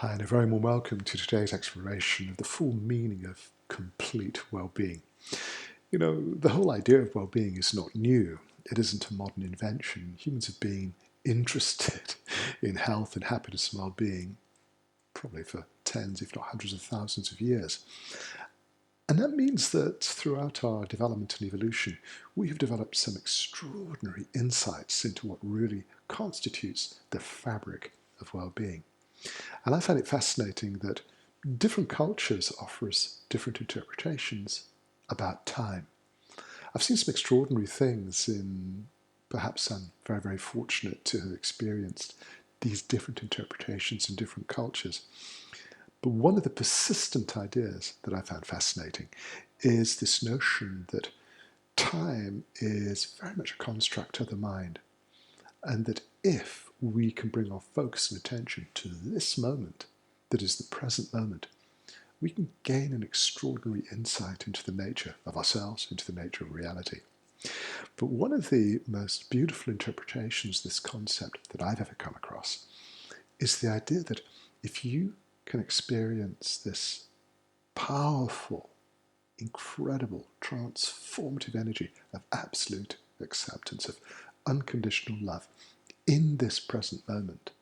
Hi, and a very warm welcome to today's exploration of the full meaning of complete well-being. You know, the whole idea of well-being is not new. It isn't a modern invention. Humans have been interested in health and happiness and well-being probably for tens, if not hundreds of thousands of years. And that means that throughout our development and evolution, we have developed some extraordinary insights into what really constitutes the fabric of well-being. And I find it fascinating that different cultures offer us different interpretations about time. I've seen some extraordinary things in, perhaps I'm very, very fortunate to have experienced these different interpretations in different cultures. But one of the persistent ideas that I found fascinating is this notion that time is very much a construct of the mind, and that if we can bring our focus and attention to this moment, that is the present moment, we can gain an extraordinary insight into the nature of ourselves, into the nature of reality. But one of the most beautiful interpretations of this concept that I've ever come across is the idea that if you can experience this powerful, incredible, transformative energy of absolute acceptance, of unconditional love in this present moment,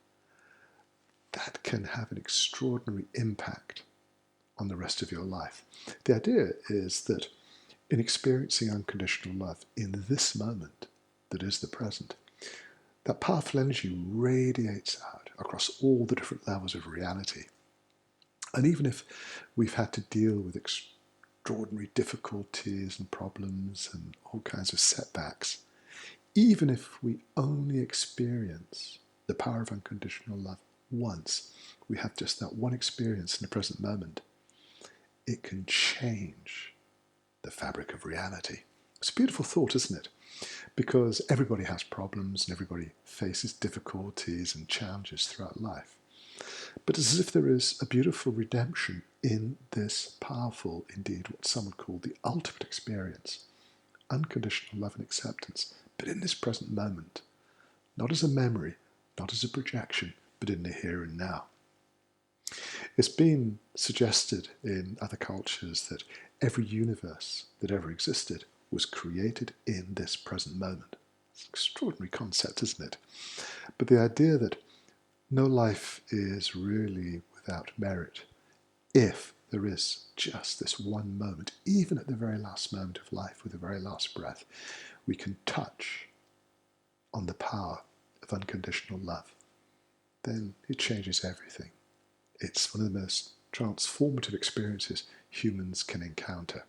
that can have an extraordinary impact on the rest of your life. The idea is that in experiencing unconditional love in this moment that is the present, that powerful energy radiates out across all the different levels of reality. And even if we've had to deal with extraordinary difficulties and problems and all kinds of setbacks, even if we only experience the power of unconditional love once, we have just that one experience in the present moment, it can change the fabric of reality. It's a beautiful thought, isn't it? Because everybody has problems and everybody faces difficulties and challenges throughout life. But it's as if there is a beautiful redemption in this powerful, indeed, what some would call the ultimate experience, unconditional love and acceptance, but in this present moment, not as a memory, not as a projection, but in the here and now. It's been suggested in other cultures that every universe that ever existed was created in this present moment. It's an extraordinary concept, isn't it? But the idea that no life is really without merit if there is just this one moment, even at the very last moment of life, with the very last breath, we can touch on the power of unconditional love, then it changes everything. It's one of the most transformative experiences humans can encounter.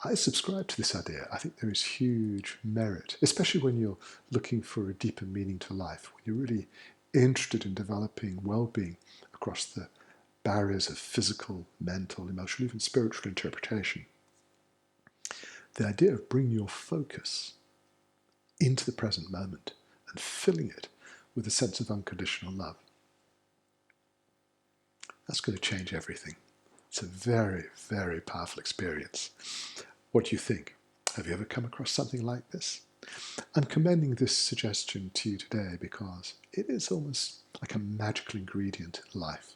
I subscribe to this idea. I think there is huge merit, especially when you're looking for a deeper meaning to life, when you're really interested in developing well-being across the barriers of physical, mental, emotional, even spiritual interpretation. The idea of bringing your focus into the present moment and filling it with a sense of unconditional love, that's going to change everything. It's a very, very powerful experience. What do you think? Have you ever come across something like this? I'm commending this suggestion to you today because it is almost like a magical ingredient in life.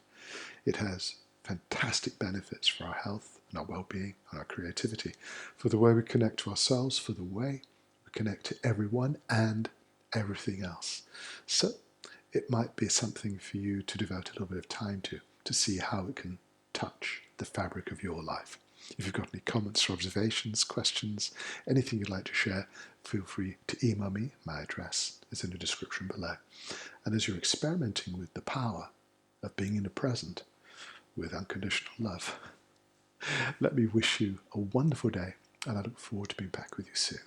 It has fantastic benefits for our health and our well-being and our creativity, for the way we connect to ourselves, for the way we connect to everyone and everything else. So it might be something for you to devote a little bit of time to see how it can touch the fabric of your life. If you've got any comments or observations, questions, anything you'd like to share, feel free to email me. My address is in the description below. And as you're experimenting with the power of being in the present with unconditional love, let me wish you a wonderful day, and I look forward to being back with you soon.